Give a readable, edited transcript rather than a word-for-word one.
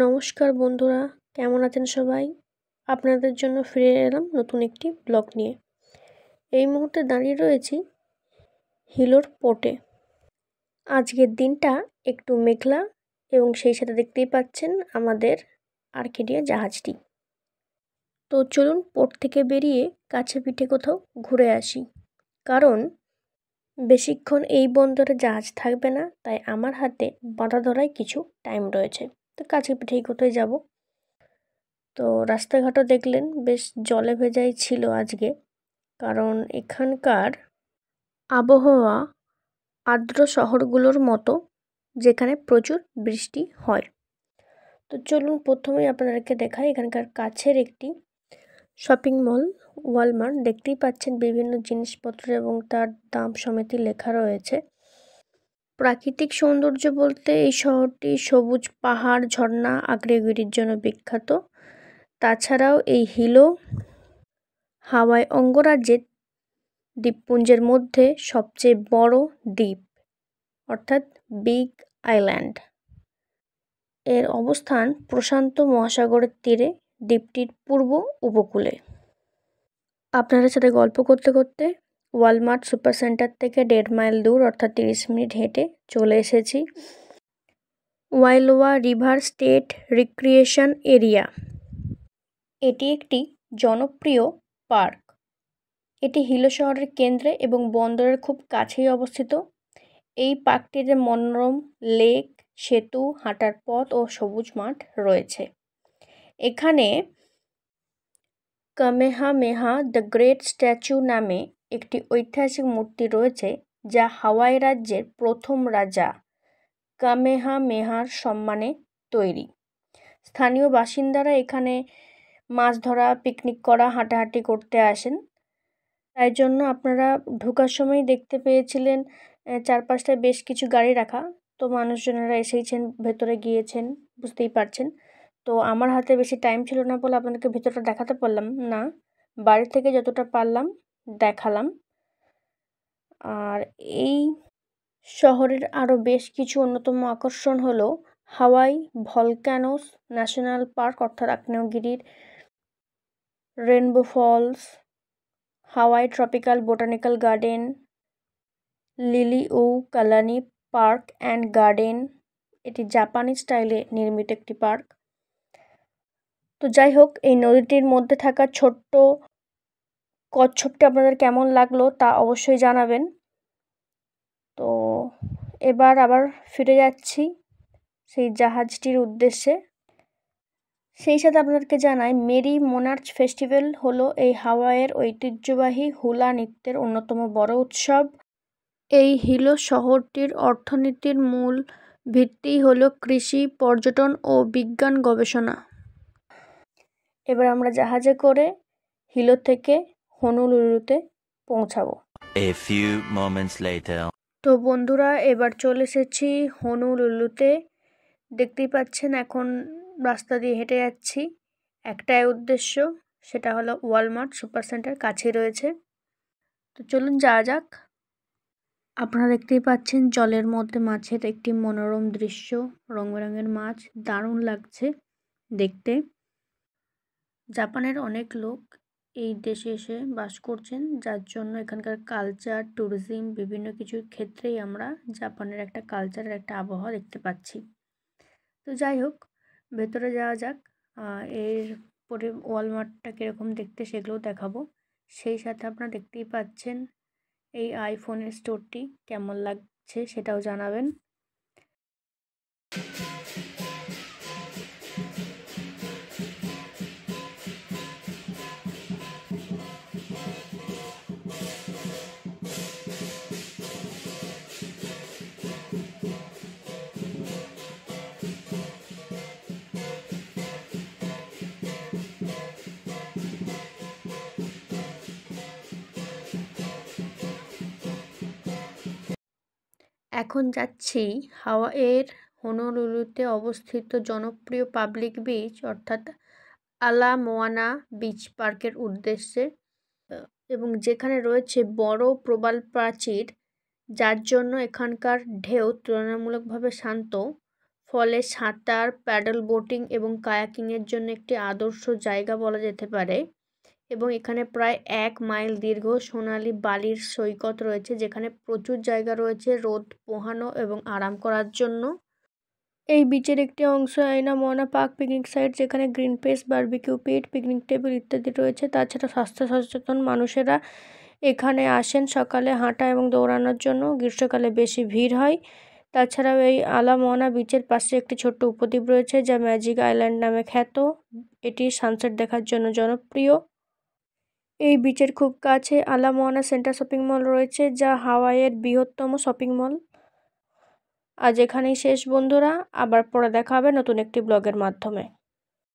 নমস্কার বন্ধুরা, কেমন আছেন সবাই? আপনাদের জন্য ফিরে এলাম নতুন একটি ব্লগ নিয়ে। এই মুহূর্তে দাঁড়িয়ে রয়েছি হিলোর পোর্টে। আজকের দিনটা একটু মেঘলা এবং সেই সাথে দেখতেই পাচ্ছেন আমাদের আর্কেডিয়া জাহাজটি। তো চলুন পোর্ট থেকে বেরিয়ে কাছে পিঠে কোথাও ঘুরে আসি, কারণ বেশিক্ষণ এই বন্দরে জাহাজ থাকবে না, তাই আমার হাতে বাঁধা ধরায় কিছু টাইম রয়েছে। তো কাছে পিঠেই কোথায় যাব। তো রাস্তাঘাটও দেখলেন বেশ জলে ভেজাই ছিল আজকে, কারণ এখানকার আবহাওয়া আর্দ্র শহরগুলোর মতো, যেখানে প্রচুর বৃষ্টি হয়। তো চলুন প্রথমেই আপনাদেরকে দেখাই এখানকার কাছের একটি শপিং মল ওয়ালমার্ট। দেখতেই পাচ্ছেন বিভিন্ন জিনিসপত্র এবং তার দাম সমেতই লেখা রয়েছে। প্রাকৃতিক সৌন্দর্য বলতে এই শহরটি সবুজ পাহাড়, ঝর্ণা, আগ্নেয়গিরির জন্য বিখ্যাত। তাছাড়াও এই হিলো হাওয়াই অঙ্গরাজ্যের দ্বীপপুঞ্জের মধ্যে সবচেয়ে বড় দ্বীপ, অর্থাৎ বিগ আইল্যান্ড। এর অবস্থান প্রশান্ত মহাসাগরের তীরে, দ্বীপটির পূর্ব উপকূলে। আপনাদের সাথে গল্প করতে করতে ওয়ালমার্ট সুপার সেন্টার থেকে 1.5 মাইল দূর, অর্থাৎ 30 মিনিট হেঁটে চলে এসেছি ওয়াইলোয়া রিভার স্টেট রিক্রিয়েশন এরিয়া। এটি একটি জনপ্রিয় পার্ক। এটি হিলো শহরের কেন্দ্রে এবং বন্দরের খুব কাছেই অবস্থিত। এই পার্কটিতে মনোরম লেক, সেতু, হাঁটার পথ ও সবুজ মাঠ রয়েছে। এখানে কামেহামেহা দ্য গ্রেট স্ট্যাচু নামে একটি ঐতিহাসিক মূর্তি রয়েছে, যা হাওয়াই রাজ্যের প্রথম রাজা কামেহামেহার সম্মানে তৈরি। স্থানীয় বাসিন্দারা এখানে মাছ ধরা, পিকনিক করা, হাঁটাহাঁটি করতে আসেন। তাই জন্য আপনারা ঢোকার সময় দেখতে পেয়েছিলেন চারপাশটায় বেশ কিছু গাড়ি রাখা। তো মানুষজনেরা এসেইছেন, ভেতরে গিয়েছেন, বুঝতেই পারছেন। তো আমার হাতে বেশি টাইম ছিল না বলে আপনাদেরকে ভেতরটা দেখাতে পারলাম না। বাড়ি থেকে যতটা পারলাম দেখালাম। আর এই শহরের আরও বেশ কিছু অন্যতম আকর্ষণ হলো হাওয়াই ভলক্যানোস ন্যাশনাল পার্ক, অর্থাৎ আগ্নেয়গিরির, rainbow falls, Hawaii tropical botanical garden, Liliuokalani park and garden. এটি জাপানি স্টাইলে নির্মিত একটি পার্ক। তো যাই হোক, এই নদীটির মধ্যে থাকা ছোট্ট কচ্ছপটি আপনাদের কেমন লাগলো তা অবশ্যই জানাবেন। তো এবার আবার ফিরে যাচ্ছি সেই জাহাজটির উদ্দেশ্যে। সেই সাথে আপনাদেরকে জানাই, মেরি মোনার্চ ফেস্টিভ্যাল হলো এই হাওয়াইয়ের ঐতিহ্যবাহী হুলা নৃত্যের অন্যতম বড় উৎসব। এই হিলো শহরটির অর্থনীতির মূল ভিত্তিই হলো কৃষি, পর্যটন ও বিজ্ঞান গবেষণা। এবার আমরা জাহাজে করে হিলো থেকে হনুলুলুতে পৌঁছাবো। A few moments later. তো বন্ধুরা, এবার চলে এসেছি হনুলুলুতে। দেখতেই পাচ্ছেন এখন রাস্তা দিয়ে হেঁটে যাচ্ছি। একটাই উদ্দেশ্য, সেটা হলো ওয়ালমার্ট সুপার সেন্টার কাছেই রয়েছে। তো চলুন যাওয়া যাক। আপনারা দেখতেই পাচ্ছেন জলের মধ্যে মাছের একটি মনোরম দৃশ্য, রং বেরঙের মাছ, দারুণ লাগছে দেখতে। জাপানের অনেক লোক এই দেশে এসে বাস করছেন, যার জন্য এখানকার কালচার, ট্যুরিজম, বিভিন্ন কিছুর ক্ষেত্রেই আমরা জাপানের একটা কালচারের একটা আবহাওয়া দেখতে পাচ্ছি। তো যাই হোক, ভেতরে যাওয়া যাক। এর পরে ওয়ালমার্টটা কীরকম দেখতে সেগুলোও দেখাবো। সেই সাথে আপনারা দেখতেই পাচ্ছেন এই আইফোনের স্টোরটি কেমন লাগছে সেটাও জানাবেন। এখন যাচ্ছি হাওয়াইয়ের হনুলুলুতে অবস্থিত জনপ্রিয় পাবলিক বিচ, অর্থাৎ আলা মোয়ানা বিচ পার্কের উদ্দেশ্যে, এবং যেখানে রয়েছে বড় প্রবাল প্রাচীর, যার জন্য এখানকার ঢেউ তুলনামূলকভাবে শান্ত। ফলে সাঁতার, প্যাডেল বোটিং এবং কায়াকিংয়ের জন্য একটি আদর্শ জায়গা বলা যেতে পারে। এবং এখানে প্রায় 1 মাইল দীর্ঘ সোনালি বালির সৈকত রয়েছে, যেখানে প্রচুর জায়গা রয়েছে রোদ পোহানো এবং আরাম করার জন্য। এই বিচের একটি অংশ আয়না মোহনা পার্ক পিকনিক সাইট, যেখানে গ্রিন পেস, বারবিকিউ পিট, পিকনিক টেবিল ইত্যাদি রয়েছে। তাছাড়া স্বাস্থ্য সচেতন মানুষেরা এখানে আসেন সকালে হাঁটা এবং দৌড়ানোর জন্য। গ্রীষ্মকালে বেশি ভিড় হয়। তাছাড়াও এই আলা মোহনা বিচের পাশে একটি ছোট্ট উপদ্বীপ রয়েছে, যা ম্যাজিক আইল্যান্ড নামে খ্যাত। এটি সানসেট দেখার জন্য জনপ্রিয়। এই বিচের খুব কাছে আলা মোহনা সেন্টার শপিং মল রয়েছে, যা হাওয়াইয়ের বৃহত্তম শপিং মল। আজ এখানেই শেষ বন্ধুরা, আবার পরে দেখা হবে নতুন একটি ব্লগের মাধ্যমে।